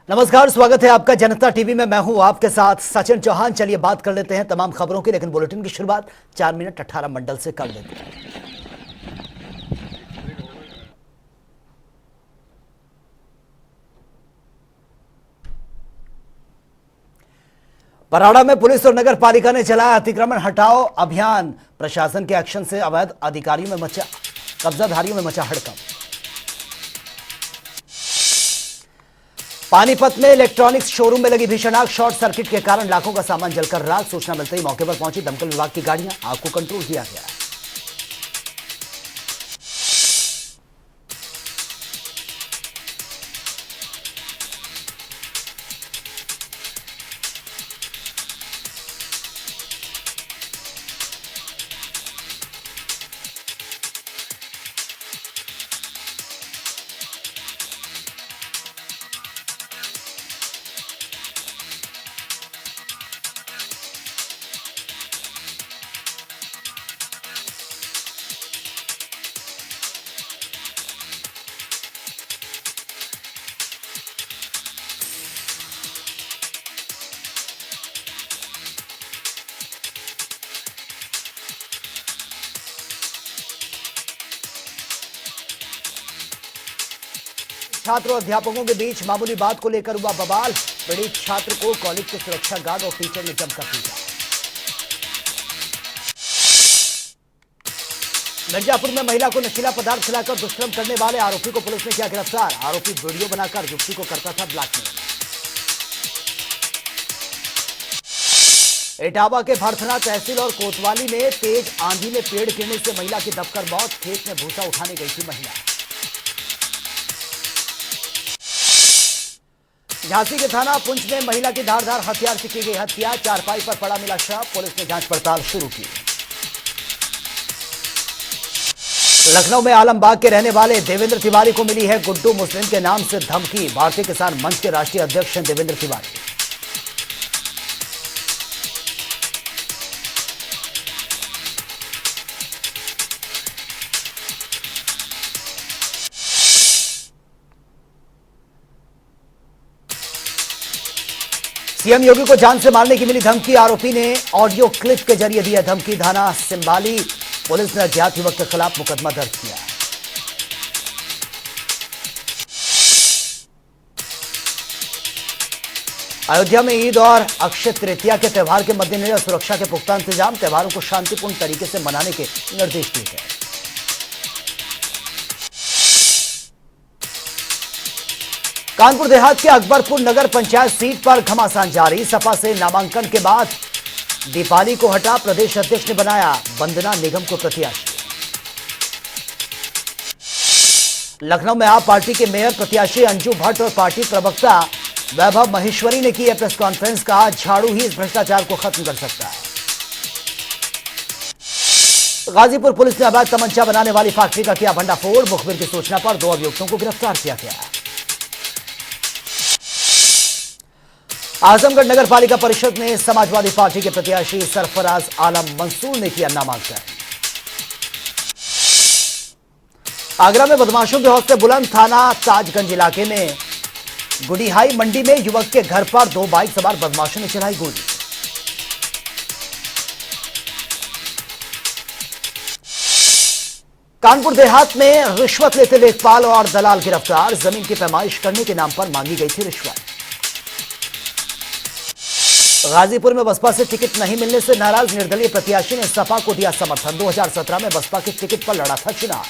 नमस्कार, स्वागत है आपका जनता टीवी में। मैं हूं आपके साथ सचिन चौहान। चलिए बात कर लेते हैं तमाम खबरों की, लेकिन बुलेटिन की शुरुआत 4 मिनट 18 मंडल से कर लेते हैं। बराड़ा में पुलिस और नगर पालिका ने चलाया अतिक्रमण हटाओ अभियान। प्रशासन के एक्शन से अवैध अधिकारियों में मचा कब्जाधारियों में मचा हड़कंप। पानीपत में इलेक्ट्रॉनिक्स शोरूम में लगी भीषण आग। शॉर्ट सर्किट के कारण लाखों का सामान जलकर राख। सूचना मिलते ही मौके पर पहुंची दमकल विभाग की गाड़ियां। आग को कंट्रोल किया गया। छात्र और अध्यापकों के बीच मामूली बात को लेकर हुआ बवाल। पीड़ित छात्र को कॉलेज के सुरक्षा गार्ड और टीचर ने जमकर पीटा। मिर्जापुर में महिला को नशीला पदार्थ खिलाकर दुष्कर्म करने वाले आरोपी को पुलिस ने किया गिरफ्तार। आरोपी वीडियो बनाकर युवती को करता था ब्लैकमेल। इटावा के भरथना तहसील और कोतवाली में तेज आंधी में पेड़ गिरने से महिला की दबकर मौत। खेत में भूसा उठाने गई थी महिला। झांसी के थाना पुंछ में महिला की धारदार हथियार से की गई हत्या। चारपाई पर पड़ा मिला शव। पुलिस ने जांच पड़ताल शुरू की। लखनऊ में आलमबाग के रहने वाले देवेंद्र तिवारी को मिली है गुड्डू मुस्लिम के नाम से धमकी। भारतीय किसान मंच के राष्ट्रीय अध्यक्ष हैं देवेंद्र तिवारी। सीएम योगी को जान से मारने की मिली धमकी। आरोपी ने ऑडियो क्लिप के जरिए दी धमकी। थाना सिंबाली पुलिस ने अज्ञात युवक के खिलाफ मुकदमा दर्ज किया। अयोध्या में ईद और अक्षय तृतीया के त्यौहार के मद्देनजर सुरक्षा के पुख्ता इंतजाम। त्यौहारों को शांतिपूर्ण तरीके से मनाने के निर्देश दिए गए। कानपुर देहात के अकबरपुर नगर पंचायत सीट पर घमासान जारी। सपा से नामांकन के बाद दीपाली को हटा प्रदेश अध्यक्ष ने बनाया वंदना निगम को प्रत्याशी। लखनऊ में आप पार्टी के मेयर प्रत्याशी अंजू भट्ट और पार्टी प्रवक्ता वैभव महेश्वरी ने की है प्रेस कॉन्फ्रेंस। कहा झाड़ू ही इस भ्रष्टाचार को खत्म कर सकता है। गाजीपुर पुलिस ने अवैध तमंचा बनाने वाली फैक्ट्री का किया भंडाफोड़। मुखबिर की सूचना पर 2 अभियुक्तों को गिरफ्तार किया गया। आजमगढ़ नगर पालिका परिषद में समाजवादी पार्टी के प्रत्याशी सरफराज आलम मंसूर ने किया नामांकन। आगरा में बदमाशों के हौसले बुलंद। थाना ताजगंज इलाके में गुड़ीहाई मंडी में युवक के घर पर 2 बाइक सवार बदमाशों ने चलाई गोली। कानपुर देहात में रिश्वत लेते लेखपाल और दलाल गिरफ्तार। जमीन की पैमाइश करने के नाम पर मांगी गई थी रिश्वत। गाजीपुर में बसपा से टिकट नहीं मिलने से नाराज निर्दलीय प्रत्याशी ने सपा को दिया समर्थन। 2017 में बसपा के टिकट पर लड़ा था चुनाव।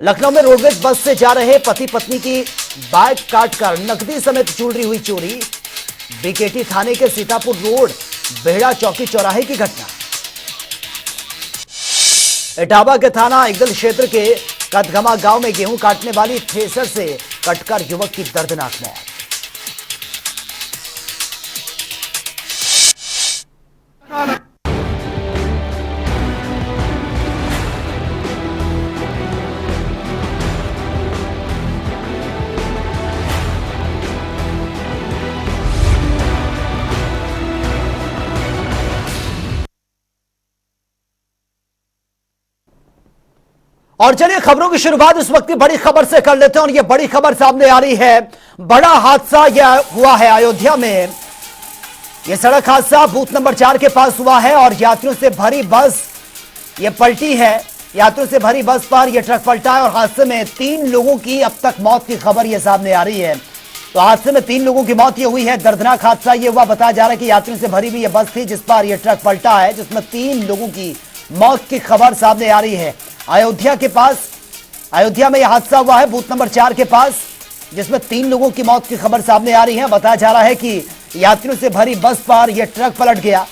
लखनऊ में रोडवेज बस से जा रहे पति पत्नी की बाइक काटकर नकदी समेत ज्वेलरी हुई चोरी। बीकेटी थाने के सीतापुर रोड बेहड़ा चौकी चौराहे की घटना। इटावा के थाना इगल क्षेत्र के कदगमा गांव में गेहूं काटने वाली थ्रेसर से कटकर युवक की दर्दनाक मौत। और चलिए खबरों की शुरुआत इस वक्त की बड़ी खबर से कर लेते हैं और ये बड़ी खबर सामने आ रही है। बड़ा हादसा यह हुआ है अयोध्या में। यह सड़क हादसा बूथ नंबर 4 के पास हुआ है और यात्रियों से भरी बस ये पलटी है। यात्रियों से भरी बस पर यह ट्रक पलटा है और हादसे में 3 लोगों की अब तक मौत की खबर यह सामने आ रही है। तो हादसे में 3 लोगों की मौत यह हुई है। दर्दनाक हादसा यह हुआ, बताया जा रहा है कि यात्रियों से भरी हुई यह बस थी जिस पर यह ट्रक पलटा है, जिसमें 3 लोगों की मौत की खबर सामने आ रही है। अयोध्या के पास, अयोध्या में यह हादसा हुआ है बूथ नंबर 4 के पास, जिसमें 3 लोगों की मौत की खबर सामने आ रही है। बताया जा रहा है कि यात्रियों से भरी बस पर यह ट्रक पलट गया,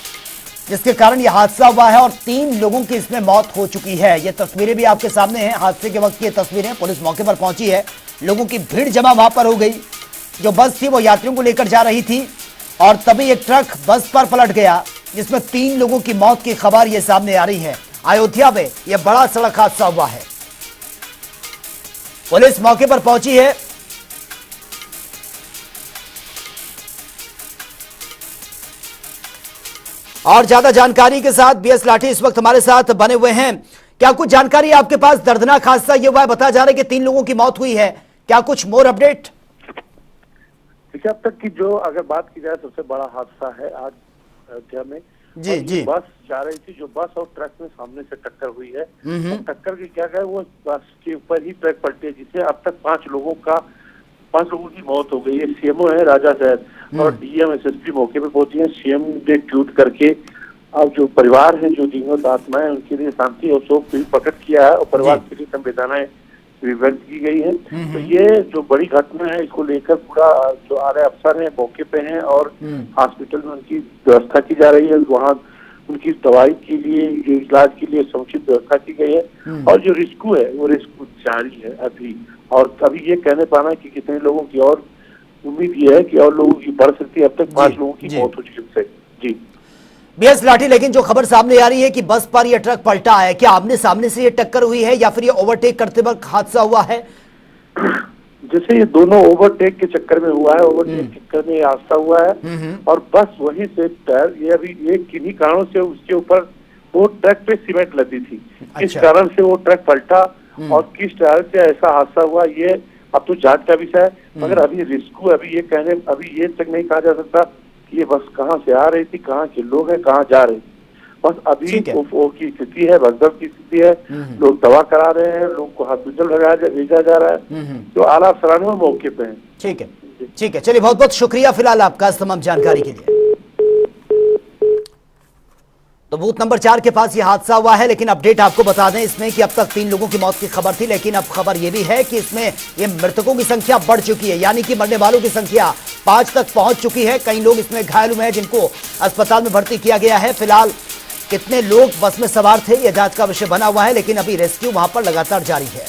जिसके कारण यह हादसा हुआ है और 3 लोगों की इसमें मौत हो चुकी है। ये तस्वीरें भी आपके सामने हैं, हादसे के वक्त की तस्वीरें। पुलिस मौके पर पहुंची है, लोगों की भीड़ जमा वहां पर हो गई। जो बस थी वो यात्रियों को लेकर जा रही थी और तभी एक ट्रक बस पर पलट गया, जिसमें 3 लोगों की मौत की खबर यह सामने आ रही है। अयोध्या में यह बड़ा सड़क हादसा हुआ है। पुलिस मौके पर पहुंची है। और ज्यादा जानकारी के साथ बीएस लाठी इस वक्त हमारे साथ बने हुए हैं। क्या कुछ जानकारी आपके पास? दर्दनाक हादसा यह हुआ है, बताया जा रहा है कि 3 लोगों की मौत हुई है, क्या कुछ मोर अपडेट? देखिए, अब तक की जो अगर बात की जाए सबसे बड़ा हादसा है आज अयोध्या में। जी जी। बस जा रही थी, जो बस और ट्रक में सामने से टक्कर हुई है और टक्कर की क्या कहे, वो बस के ऊपर ही ट्रक पलटी है, जिससे अब तक 5 लोगों की मौत हो गई है। सीएमओ है राजा सैद और डीएम एसएसपी मौके पे पहुंची है। सीएम ने ट्वीट करके अब जो परिवार है, जो दिवंगत आत्माएं, उनके लिए शांति और शोक प्रकट किया है और परिवार के लिए संवेदनाएं व्यक्त की गई है। तो ये जो बड़ी घटना है, इसको लेकर पूरा जो आर अफसर है मौके पे हैं और हॉस्पिटल में उनकी व्यवस्था की जा रही है। वहाँ उनकी दवाई के लिए, इलाज के लिए समुचित व्यवस्था की गई है और जो रिस्क्यू है वो रिस्क्यू जारी है अभी। और अभी ये कहने पाना कि कितने लोगों की और उम्मीद ये है कि और लोगों की बढ़ सकती है। अब तक 5 लोगों की मौत हो चुकी है। जी बीएस लाठी, लेकिन जो खबर सामने आ रही है कि बस पर यह ट्रक पलटा है, क्या आमने सामने से यह टक्कर हुई है या फिर यह ओवरटेक करते वक्त हादसा हुआ है? जैसे ये दोनों ओवरटेक के चक्कर में हुआ है, ओवरटेक के चक्कर में हादसा हुआ है और बस वहीं से टायर, ये अभी ये किन्हीं कारणों से उसके ऊपर वो ट्रक पे सीमेंट लदी थी। किस कारण से वो ट्रक पलटा और किस टायर से ऐसा हादसा हुआ, ये अब तो जांच का विषय है। मगर अभी रिस्क्यू, अभी ये तक नहीं कहा जा सकता कि ये बस कहाँ से आ रही थी, कहाँ के लोग हैं, कहाँ जा रहे थे। बस अभी वो की स्थिति है, भगदड़ की स्थिति है। लोग दवा करा रहे हैं, लोग को हॉस्पिटल भेजा जा रहा है, जो आला अफसरान में मौके पे हैं। ठीक है, ठीक है, चलिए बहुत बहुत शुक्रिया फिलहाल आपका तमाम जानकारी के लिए। तो बूथ नंबर 4 के पास यह हादसा हुआ है, लेकिन अपडेट आपको बता दें इसमें कि अब तक 3 लोगों की मौत की खबर थी, लेकिन अब खबर यह भी है कि इसमें ये मृतकों की संख्या बढ़ चुकी है, यानी कि मरने वालों की संख्या 5 तक पहुंच चुकी है। कई लोग इसमें घायल हुए हैं जिनको अस्पताल में भर्ती किया गया है। फिलहाल कितने लोग बस में सवार थे यह जांच का विषय बना हुआ है, लेकिन अभी रेस्क्यू वहां पर लगातार जारी है।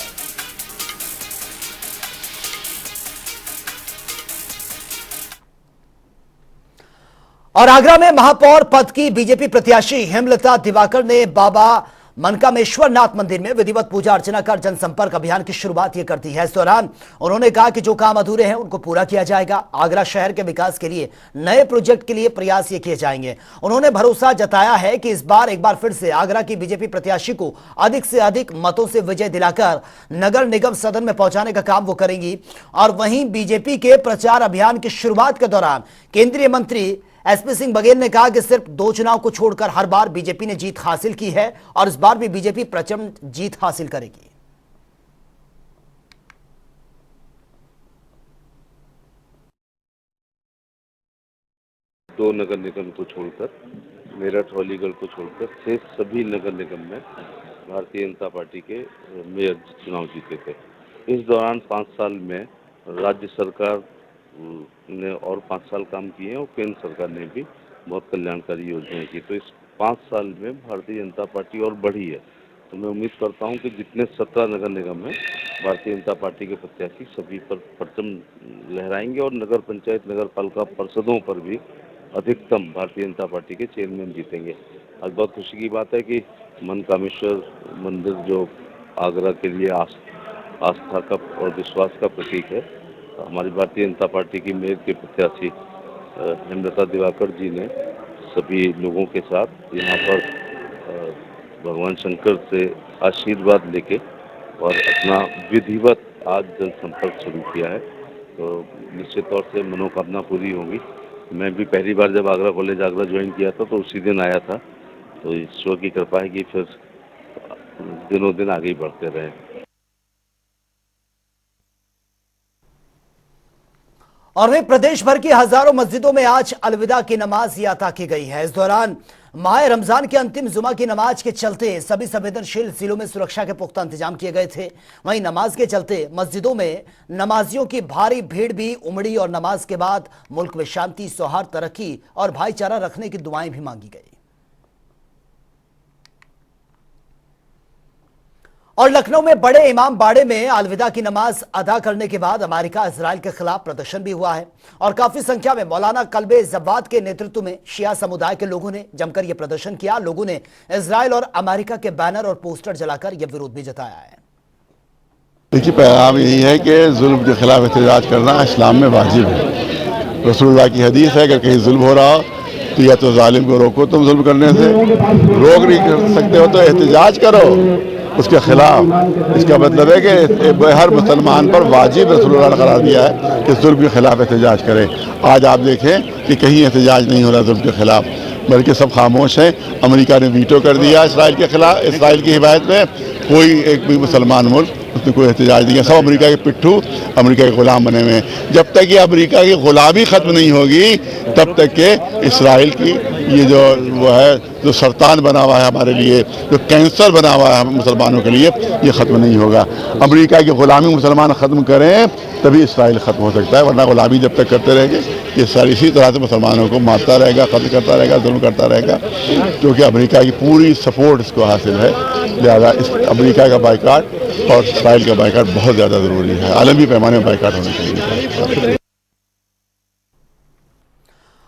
और आगरा में महापौर पद की बीजेपी प्रत्याशी हेमलता दिवाकर ने बाबा मनकामेश्वर नाथ मंदिर में विधिवत पूजा अर्चना कर जनसंपर्क अभियान की शुरुआत कर दी है। इस दौरान उन्होंने कहा कि जो काम अधूरे हैं उनको पूरा किया जाएगा। आगरा शहर के विकास के लिए नए प्रोजेक्ट के लिए प्रयास ये किए जाएंगे। उन्होंने भरोसा जताया है कि इस बार एक बार फिर से आगरा की बीजेपी प्रत्याशी को अधिक से अधिक मतों से विजय दिलाकर नगर निगम सदन में पहुंचाने का काम वो करेंगी। और वहीं बीजेपी के प्रचार अभियान की शुरुआत के दौरान केंद्रीय मंत्री एसपी सिंह बघेल ने कहा कि सिर्फ 2 चुनाव को छोड़कर हर बार बीजेपी ने जीत हासिल की है और इस बार भी बीजेपी प्रचंड जीत हासिल करेगी। दो नगर निगम को छोड़कर, मेरठ अलीगढ़ को छोड़कर शेष सभी नगर निगम में भारतीय जनता पार्टी के मेयर चुनाव जीते थे। इस दौरान 5 साल में राज्य सरकार ने और 5 साल काम किए हैं और केंद्र सरकार ने भी बहुत कल्याणकारी योजनाएं की। तो इस 5 साल में भारतीय जनता पार्टी और बढ़ी है। तो मैं उम्मीद करता हूं कि जितने 17 नगर निगम हैं, भारतीय जनता पार्टी के प्रत्याशी सभी पर परचम लहराएंगे और नगर पंचायत, नगर पालिका परिषदों पर भी अधिकतम भारतीय जनता पार्टी के चेयरमैन जीतेंगे। आज बहुत खुशी की बात है कि मनकामेश्वर मंदिर जो आगरा के लिए आस्था का और विश्वास का प्रतीक है, हमारी भारतीय जनता पार्टी की मेयर के प्रत्याशी हेमलता दिवाकर जी ने सभी लोगों के साथ यहाँ पर भगवान शंकर से आशीर्वाद लेके और अपना विधिवत आज जनसंपर्क शुरू किया है। तो निश्चित तौर से मनोकामना पूरी होगी। मैं भी पहली बार जब आगरा कॉलेज आगरा ज्वाइन किया था तो उसी दिन आया था। तो ईश्वर की कृपा है कि फिर दिनों दिन आगे ही बढ़ते रहे। और वहीं प्रदेश भर की हजारों मस्जिदों में आज अलविदा की नमाज अता की गई है। इस दौरान माह रमजान के अंतिम जुमा की नमाज के चलते सभी संवेदनशील जिलों में सुरक्षा के पुख्ता इंतजाम किए गए थे। वहीं नमाज के चलते मस्जिदों में नमाजियों की भारी भीड़ भी उमड़ी और नमाज के बाद मुल्क में शांति, सौहार्द, तरक्की और भाईचारा रखने की दुआएं भी मांगी गई। और लखनऊ में बड़े इमाम बाड़े में अलविदा की नमाज अदा करने के बाद अमेरिका इजराइल के खिलाफ प्रदर्शन भी हुआ है और काफी संख्या में मौलाना कल्बे जब्बाद के नेतृत्व में शिया समुदाय के लोगों ने जमकर यह प्रदर्शन किया। लोगों ने इजराइल और अमेरिका के बैनर और पोस्टर जलाकर यह विरोध भी जताया है। देखिए, पैगाम यही है कि जुल्म के खिलाफ एहतजाज करना इस्लाम में वाजिब है। रसूलुल्लाह की हदीस है, अगर कहीं जुल्म हो रहा हो तो या तो जालिम को रोको, तुम जुल्म करने से रोक नहीं कर सकते हो तो एहतजाज करो उसके खिलाफ। इसका मतलब है कि हर मुसलमान पर वाजिब रसूलुल्लाह ने करार दिया है कि जुल्म के खिलाफ एहतजाज करें। आज आप देखें कि कहीं एहतजाज नहीं हो रहा जुल्म के खिलाफ, बल्कि सब खामोश हैं। अमेरिका ने वीटो कर दिया इसराइल के खिलाफ, इसराइल की हिमायत में। कोई एक भी मुसलमान मुल्क उसमें कोई एहतजाज नहीं है। सब अमेरिका के पिट्ठू, अमेरिका के गुलाम बने हुए हैं। जब तक ये अमेरिका की गुलामी ख़त्म नहीं होगी तब तक के इसराइल की ये जो वो है, जो सरतान बना हुआ है हमारे लिए, जो कैंसर बना हुआ है मुसलमानों के लिए, ये ख़त्म नहीं होगा। अमेरिका की गुलामी मुसलमान ख़त्म करें तभी इसराइल ख़त्म हो सकता है, वरना गुलामी जब तक करते रहेंगे ये सारी इसी तरह से मुसलमानों को मारता रहेगा, ख़त्म करता रहेगा, जुल्म करता रहेगा। क्योंकि अमेरिका की पूरी सपोर्ट इसको हासिल है। लिहाजा इस अमेरिका का बाइकाट और इसराइल का बाइकाट बहुत ज़्यादा ज़रूरी है। आलमी पैमाने में बाइकाट होना चाहिए।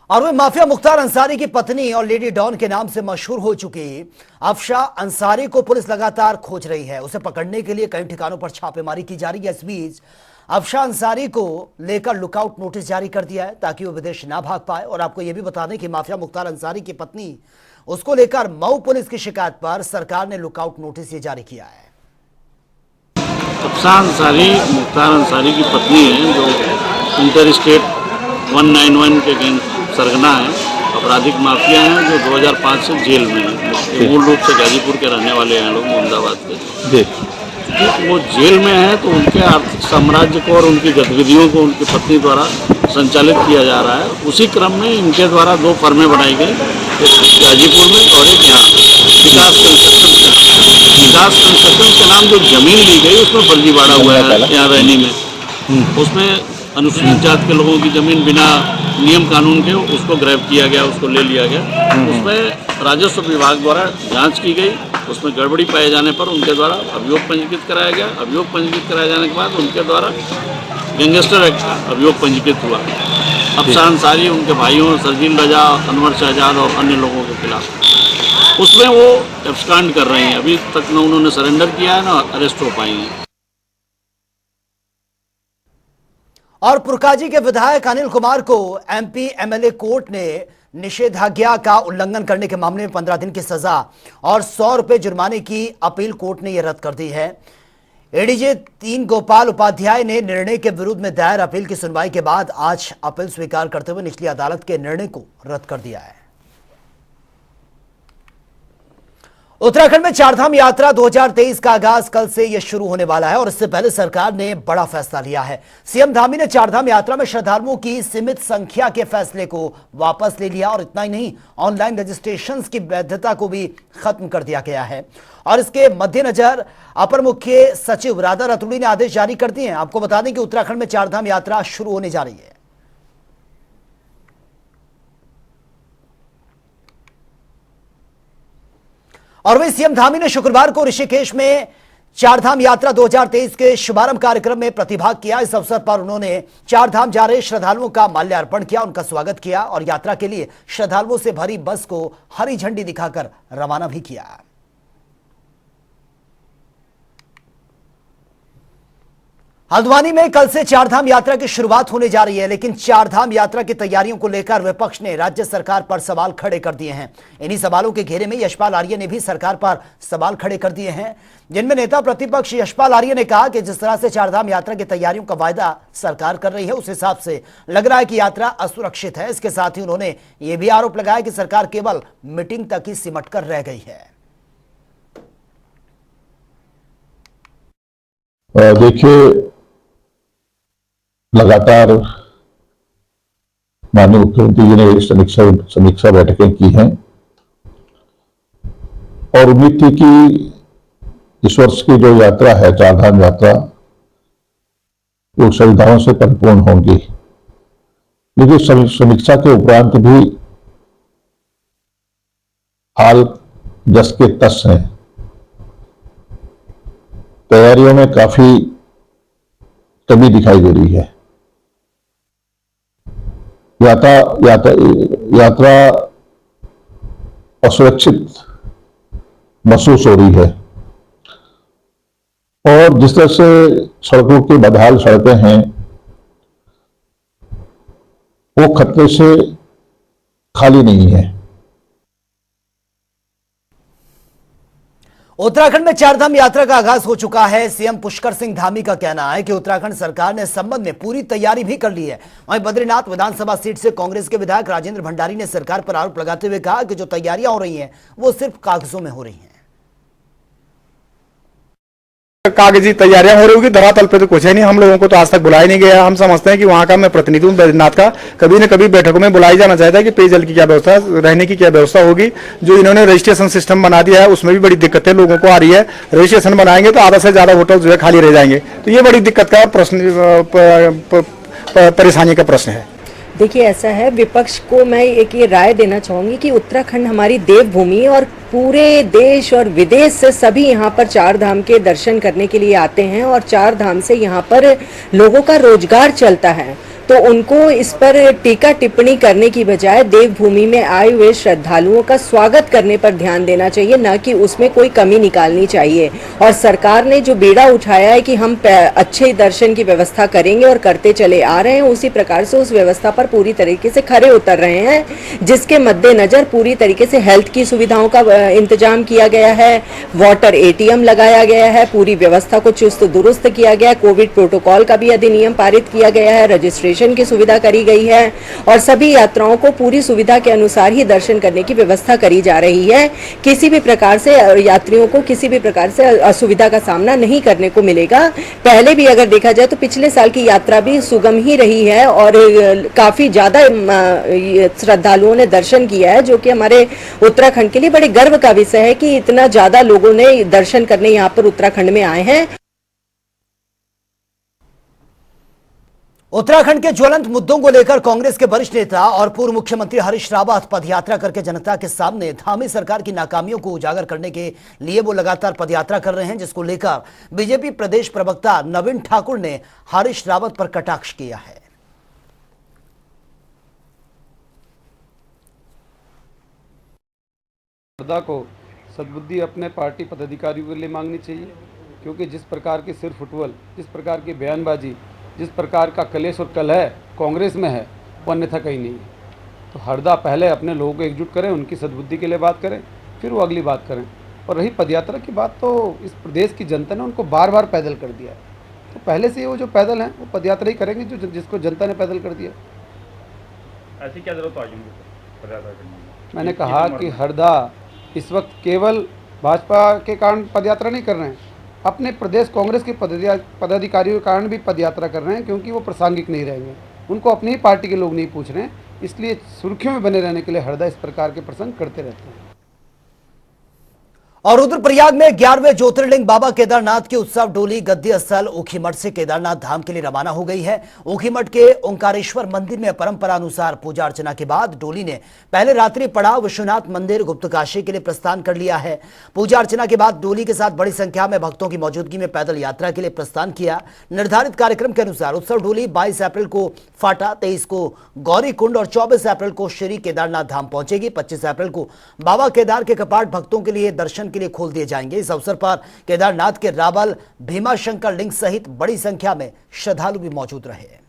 और वह माफिया मुख्तार अंसारी की पत्नी और लेडी डॉन के नाम से मशहूर हो चुकी अफशा अंसारी को पुलिस लगातार खोज रही है। उसे पकड़ने के लिए कई ठिकानों पर छापेमारी की जा रही है। इस बीच अफशा अंसारी को लेकर लुकआउट नोटिस जारी कर दिया है ताकि वो विदेश ना भाग पाए। और आपको यह भी बता दें कि माफिया मुख्तार अंसारी की पत्नी उसको लेकर मऊ पुलिस की शिकायत पर सरकार ने लुकआउट नोटिस ये जारी किया है। अफशा अंसारी मुख्तार अंसारी की पत्नी है, जो इंटर स्टेट 191 के गैंग सरगना है, आपराधिक माफिया हैं, जो 2005 से जेल में हैं। मूल रूप से गाजीपुर के रहने वाले हैं लोग, मोहम्मदाबाद के। वो जेल में है तो उनके आर्थिक साम्राज्य को और उनकी गतिविधियों को उनकी पत्नी द्वारा संचालित किया जा रहा है। उसी क्रम में इनके द्वारा 2 फर्में बनाई गई, एक गाजीपुर में और एक यहाँ विकास कंस्ट्रक्शन के नाम जो जमीन ली गई उसमें फर्जीवाड़ा हुआ है यहाँ रहने में। उसमें अनुसूचित जाति के लोगों की जमीन बिना नियम कानून के उसको ग्रैब किया गया, उसको ले लिया गया। उसमें राजस्व विभाग द्वारा जांच की गई, उसमें गड़बड़ी पाए जाने पर उनके द्वारा अभियोग पंजीकृत कराया गया। अभियोग पंजीकृत कराए जाने के बाद उनके द्वारा गैंगस्टर एक्ट अभियोग पंजीकृत हुआ। अफशा अंसारी, उनके भाइयों सरजील रजा, अनवर शहजाद और अन्य लोगों के खिलाफ उसमें वो एब्सकांड कर रहे हैं। अभी तक न उन्होंने सरेंडर किया है न अरेस्ट हो पाई हैं। और पुरकाजी के विधायक अनिल कुमार को एमपी एमएलए कोर्ट ने निषेधाज्ञा का उल्लंघन करने के मामले में 15 दिन की सजा और 100 रुपए जुर्माने की अपील कोर्ट ने यह रद्द कर दी है। एडीजे 3 गोपाल उपाध्याय ने निर्णय के विरुद्ध में दायर अपील की सुनवाई के बाद आज अपील स्वीकार करते हुए निचली अदालत के निर्णय को रद्द कर दिया है। उत्तराखंड में चारधाम यात्रा 2023 का आगाज कल से यह शुरू होने वाला है और इससे पहले सरकार ने बड़ा फैसला लिया है। सीएम धामी ने चारधाम यात्रा में श्रद्धालुओं की सीमित संख्या के फैसले को वापस ले लिया और इतना ही नहीं, ऑनलाइन रजिस्ट्रेशन की वैधता को भी खत्म कर दिया गया है। और इसके मद्देनजर अपर मुख्य सचिव राधा रतूड़ी ने आदेश जारी कर दिए हैं। आपको बता दें कि उत्तराखंड में चारधाम यात्रा शुरू होने जा रही है। और वहीं सीएम धामी ने शुक्रवार को ऋषिकेश में चारधाम यात्रा 2023 के शुभारंभ कार्यक्रम में प्रतिभाग किया। इस अवसर पर उन्होंने चारधाम जा रहे श्रद्धालुओं का माल्यार्पण किया, उनका स्वागत किया और यात्रा के लिए श्रद्धालुओं से भरी बस को हरी झंडी दिखाकर रवाना भी किया। हल्द्वानी में कल से चारधाम यात्रा की शुरुआत होने जा रही है, लेकिन चारधाम यात्रा की तैयारियों को लेकर विपक्ष ने राज्य सरकार पर सवाल खड़े कर दिए हैं। इन्हीं सवालों के घेरे में यशपाल आर्य ने भी सरकार पर सवाल खड़े कर दिए हैं, जिनमें नेता प्रतिपक्ष यशपाल आर्य ने कहा कि जिस तरह से चारधाम यात्रा की तैयारियों का वायदा सरकार कर रही है, उस हिसाब से लग रहा है कि यात्रा असुरक्षित है। इसके साथ ही उन्होंने यह भी आरोप लगाया कि सरकार केवल मीटिंग तक ही सिमट कर रह गई है। देखिए, लगातार माननीय मुख्यमंत्री जी ने समीक्षा बैठकें की हैं और उम्मीद थी कि इस वर्ष की जो यात्रा है, चारधाम यात्रा, वो सुविधाओं से परिपूर्ण होंगी। लेकिन समीक्षा के उपरांत भी हाल जस के तस हैं। तैयारियों में काफी कमी दिखाई दे रही है। यात्रा असुरक्षित महसूस हो रही है और जिस तरह से सड़कों की बदहाल सड़कें हैं, वो खतरे से खाली नहीं है। उत्तराखंड में चारधाम यात्रा का आगाज हो चुका है। सीएम पुष्कर सिंह धामी का कहना है कि उत्तराखंड सरकार ने इस संबंध में पूरी तैयारी भी कर ली है। वहीं बद्रीनाथ विधानसभा सीट से कांग्रेस के विधायक राजेंद्र भंडारी ने सरकार पर आरोप लगाते हुए कहा कि जो तैयारियां हो रही हैं वो सिर्फ कागजों में हो रही हैं। कागजी तैयारियां हो रही होगी, धरातल पे तो कुछ है नहीं। हम लोगों को तो आज तक बुलाया नहीं गया। हम समझते हैं कि वहां का मैं प्रतिनिधि हूं बद्रीनाथ का, कभी न कभी बैठकों में बुलाई जाना चाहता है कि पेयजल की क्या व्यवस्था, रहने की क्या व्यवस्था होगी। जो इन्होंने रजिस्ट्रेशन सिस्टम बना दिया है उसमें भी बड़ी दिक्कतें लोगों को आ रही है। रजिस्ट्रेशन बनाएंगे तो आधा से ज्यादा होटल जो है खाली रह जाएंगे, तो ये बड़ी दिक्कत का प्रश्न, परेशानी का प्रश्न है। देखिए, ऐसा है, विपक्ष को मैं एक ये राय देना चाहूंगी कि उत्तराखंड हमारी देवभूमि और पूरे देश और विदेश से सभी यहाँ पर चार धाम के दर्शन करने के लिए आते हैं और चार धाम से यहाँ पर लोगों का रोजगार चलता है। तो उनको इस पर टीका टिप्पणी करने की बजाय देवभूमि में आए हुए श्रद्धालुओं का स्वागत करने पर ध्यान देना चाहिए, न कि उसमें कोई कमी निकालनी चाहिए। और सरकार ने जो बीड़ा उठाया है कि हम अच्छे दर्शन की व्यवस्था करेंगे और करते चले आ रहे हैं, उसी प्रकार से उस व्यवस्था पर पूरी तरीके से खरे उतर रहे हैं, जिसके मद्देनजर पूरी तरीके से हेल्थ की सुविधाओं का इंतजाम किया गया है, वाटर ATM लगाया गया है, पूरी व्यवस्था को चुस्त दुरुस्त किया गया है, कोविड प्रोटोकॉल का भी अधिनियम पारित किया गया है, रजिस्ट्रेशन की सुविधा करी गई है और सभी यात्राओं को पूरी सुविधा के अनुसार ही दर्शन करने की व्यवस्था करी जा रही है। किसी भी प्रकार से यात्रियों को किसी भी प्रकार से असुविधा का सामना नहीं करने को मिलेगा। पहले भी अगर देखा जाए तो पिछले साल की यात्रा भी सुगम ही रही है और काफी ज्यादा श्रद्धालुओं ने दर्शन किया है, जो कि हमारे उत्तराखंड के लिए बड़े गर्व का विषय है कि इतना ज्यादा लोगों ने दर्शन करने यहाँ पर उत्तराखंड में आए हैं। उत्तराखंड के ज्वलंत मुद्दों को लेकर कांग्रेस के वरिष्ठ नेता और पूर्व मुख्यमंत्री हरीश रावत पदयात्रा करके जनता के सामने धामी सरकार की नाकामियों को उजागर करने के लिए वो लगातार पदयात्रा कर रहे हैं, जिसको लेकर बीजेपी प्रदेश प्रवक्ता नवीन ठाकुर ने हरीश रावत पर कटाक्ष किया है। हरदा को सद्बुद्धि अपने पार्टी पदाधिकारियों के लिए मांगनी चाहिए, क्योंकि जिस प्रकार की सिर फुटबॉल, जिस प्रकार की बयानबाजी, जिस प्रकार का कलेश और कलह कांग्रेस में है, वो अन्यथा कहीं नहीं है। तो हरदा पहले अपने लोगों को एकजुट करें, उनकी सद्बुद्धि के लिए बात करें, फिर वो अगली बात करें। और रही पदयात्रा की बात, तो इस प्रदेश की जनता ने उनको बार बार पैदल कर दिया है, तो पहले से वो जो पैदल हैं वो पदयात्रा ही करेंगे जो जिसको जनता ने पैदल कर दिया। ऐसी क्या जरूरत आज पदयात्रा करने की? मैंने कहा कि हरदा इस वक्त केवल भाजपा के कारण पदयात्रा नहीं कर रहे हैं, अपने प्रदेश कांग्रेस के पदाधिकारियों के कारण भी पदयात्रा कर रहे हैं, क्योंकि वो प्रासंगिक नहीं रहेंगे, उनको अपनी ही पार्टी के लोग नहीं पूछ रहे हैं, इसलिए सुर्खियों में बने रहने के लिए हरदा इस प्रकार के प्रसंग करते रहते हैं। और रुद्रप्रयाग में 11वें ज्योतिर्लिंग बाबा केदारनाथ की उत्सव डोली गद्दी स्थल ऊखीमठ से केदारनाथ धाम के लिए रवाना हो गई है। ऊखीमठ के ओंकारेश्वर मंदिर में परंपरा अनुसार पूजा अर्चना के बाद डोली ने पहले रात्रि पड़ाव विश्वनाथ मंदिर गुप्तकाशी के लिए प्रस्थान कर लिया है। पूजा अर्चना के बाद डोली के साथ बड़ी संख्या में भक्तों की मौजूदगी में पैदल यात्रा के लिए प्रस्थान किया। निर्धारित कार्यक्रम के अनुसार उत्सव डोली 22 अप्रैल को फाटा, 23 को गौरी कुंड और 24 अप्रैल को श्री केदारनाथ धाम पहुंचेगी। 25 अप्रैल को बाबा केदार के कपाट भक्तों के लिए दर्शन के लिए खोल दिए जाएंगे। इस अवसर पर केदारनाथ के रावल भीमाशंकर लिंग सहित बड़ी संख्या में श्रद्धालु भी मौजूद रहे।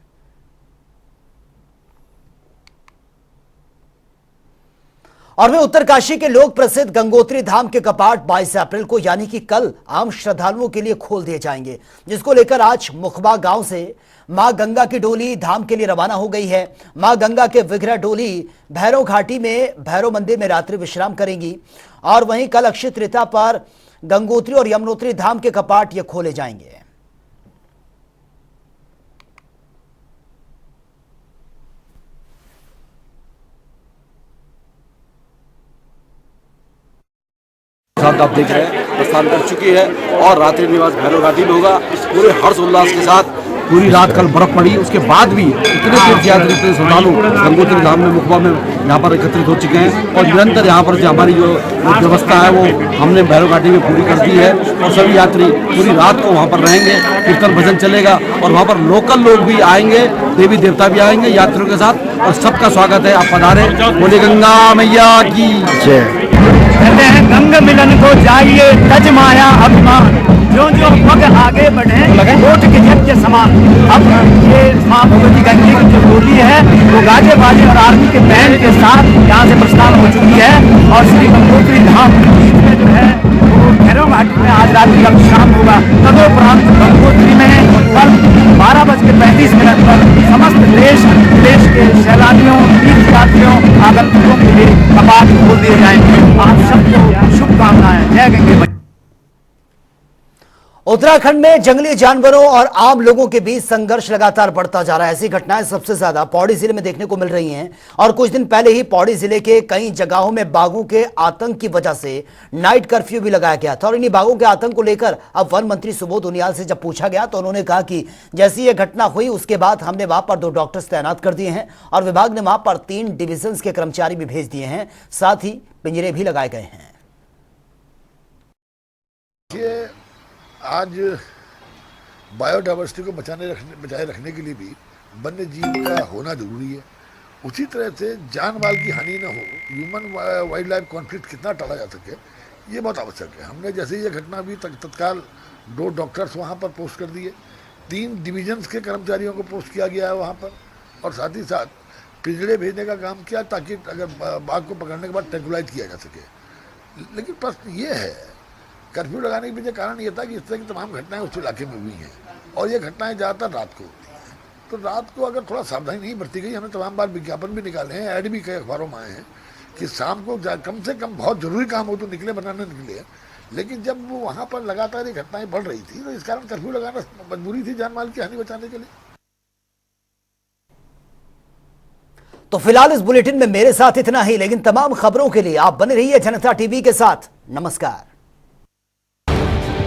और वे उत्तरकाशी के लोक प्रसिद्ध गंगोत्री धाम के कपाट 22 अप्रैल को यानी कि कल आम श्रद्धालुओं के लिए खोल दिए जाएंगे, जिसको लेकर आज मुखबा गांव से मां गंगा की डोली धाम के लिए रवाना हो गई है। मां गंगा के विग्रह डोली भैरव घाटी में भैरव मंदिर में रात्रि विश्राम करेंगी और वहीं कल अक्षय तृतीया पर गंगोत्री और यमुनोत्री धाम के कपाट ये खोले जाएंगे। आप देख रहे हैं प्रस्थान कर चुकी है और रात्रि निवास भैरव घाटी में होगा। पूरे हर्ष उल्लास के साथ पूरी रात कल बर्फ पड़ी, उसके बाद भी इतने तीर्थयात्री इतने श्रद्धालु गंगोत्री धाम में मुखबा में यहाँ पर एकत्रित हो चुके हैं और निरंतर यहाँ पर जो हमारी जो व्यवस्था है वो हमने भैरव घाटी में पूरी कर दी है और सभी यात्री पूरी रात को वहाँ पर रहेंगे। कीर्तन भजन चलेगा और वहाँ पर लोकल लोग भी आएंगे, देवी देवता भी आएंगे यात्रियों के साथ और सबका स्वागत है। आप पधारे, बोले गंगा मैया की जय। कहते हैं गंग मिलन को जाइए तज माया अभिमान, जो जो पग आगे बढ़े कोट के जग के समान। अब ये मां भगवती गंगे की जो डोली है वो गाजे बाजे और आर्मी के बैंड के साथ यहाँ से प्रस्थान हो चुकी है और श्री गंगोत्री धाम में जो है वो भैरव घाटी में आज रात्रि का विश्राम होगा। तदोपरांत गंगोत्री में कल 12:35 पर समस्त देश विदेश के सैलानियों तीर्थयात्रियों आगंतुकों के लिए कपाट खोल दिए जाएंगे। आप सबको शुभकामनाएं। जय गंगे। उत्तराखंड में जंगली जानवरों और आम लोगों के बीच संघर्ष लगातार बढ़ता जा रहा है। ऐसी घटनाएं सबसे ज्यादा पौड़ी जिले में देखने को मिल रही हैं और कुछ दिन पहले ही पौड़ी जिले के कई जगहों में बाघों के आतंक की वजह से नाइट कर्फ्यू भी लगाया गया था। और इन्हीं बाघों के आतंक को लेकर अब वन मंत्री सुबोध उनियाल से जब पूछा गया तो उन्होंने कहा कि जैसी यह घटना हुई उसके बाद हमने वहां पर 2 डॉक्टर्स तैनात कर दिए हैं और विभाग ने वहां पर 3 डिविजन के कर्मचारी भी भेज दिए हैं, साथ ही पिंजरे भी लगाए गए हैं। आज बायोडाइवर्सिटी को बचाए रखने के लिए भी वन्य जीव का होना जरूरी है। उसी तरह से जान माल की हानि न हो, ह्यूमन वाइल्ड लाइफ कॉन्फ्लिक्ट कितना टाला जा सके ये बहुत आवश्यक है। हमने जैसे ये घटना हुई तत्काल 2 डॉक्टर्स वहाँ पर पोस्ट कर दिए, 3 डिविजन्स के कर्मचारियों को पोस्ट किया गया है वहाँ पर और साथ ही साथ पिंजड़े भेजने का काम किया ताकि अगर बाघ को पकड़ने के बाद ट्रैंकुलाइज किया जा सके। लेकिन प्रश्न ये है कर्फ्यू लगाने के पीछे कारण ये था कि इस तरह की तमाम घटनाएं उस इलाके में हुई हैं और ये घटनाएं ज़्यादातर रात को होती हैं। तो रात को अगर थोड़ा सावधानी नहीं बरती गई, हमने तमाम बार विज्ञापन भी निकाले हैं, ऐड भी कई अखबारों में आए हैं कि शाम को कम से कम बहुत ज़रूरी काम हो तो निकले, बनाने निकले। लेकिन जब वो वहाँ पर लगातार ये घटनाएं बढ़ रही थी तो इस कारण कर्फ्यू लगाना मजबूरी थी जान माल की हानि बचाने के लिए। तो फिलहाल इस बुलेटिन में मेरे साथ इतना ही, लेकिन तमाम खबरों के लिए आप बने रहिए जनता टीवी के साथ। नमस्कार।